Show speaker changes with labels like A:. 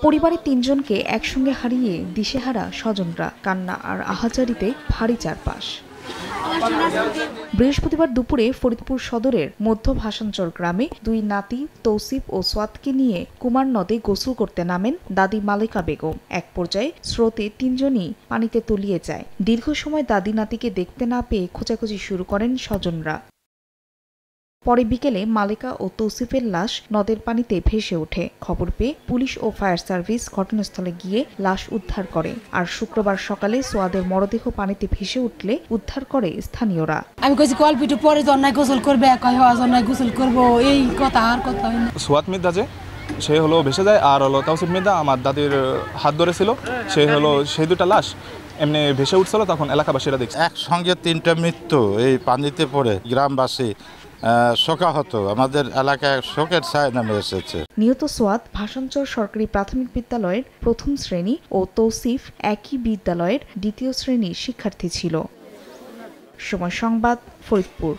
A: পরিবারের ৩ জনকে একসঙ্গে হারিয়ে দিশেহারা স্বজনরা, কান্না আর আহাজারিতে ভারী চারপাশ। বৃহস্পতিবার দুপুরে ফরিদপুর সদরের মধ্য ভাসানচর গ্রামে ২ নাতি তৌসিফ ও সোয়াদকে নিয়ে কুমার নদে গোসল করতে নামেন দাদি মালেকা বেগম। এক পর্যায়ে স্রোতে ৩ জনই পানিতে তলিয়ে যায়। দীর্ঘ সময় দাদি নাতিকে দেখতে না পেয়ে খোঁজাখুঁজি শুরু করেন স্বজনরা। পরে বিকেলে মালেকা ও তৌসিফের লাশ নদের পানিতে ভেসে ওঠে। খবর পেয়ে পুলিশ ও ফায়ার সার্ভিস ঘটনাস্থলে গিয়ে লাশ উদ্ধার করে। আর শুক্রবার সকালে সোয়াদের মরদেহ পানিতে ভেসে উঠলে উদ্ধার করে স্থানীয়রা।
B: আমি কইছি কলপিটু পরে জন্নায় গোসল করবে, কয় জন্নায় গোসল করবো, এই কথা আর কথা হয় না।
C: সোয়াদ মির্জা যে সে হলো ভেসে যায়, আর হলো তৌসিফ মির্জা আমার দাদির হাত ধরেছিল, সে হলো সেই দুটা লাশ এমনি ভেসে উঠছিল, তখন এলাকাবাসীরা দেখছে।
D: একসঙ্গে 3টা মৃত্যু এই পানিতে পড়ে গ্রামবাসী শোকাহত, আমাদের এলাকায় শোকের ছায়া নেমে এসেছে।
A: নিহত সোয়াদ ভাসানচর সরকারি প্রাথমিক বিদ্যালয়ের ১ম শ্রেণী ও তৌসিফ একই বিদ্যালয়ের ২য় শ্রেণীর শিক্ষার্থী ছিল। সময় সংবাদ, ফরিদপুর।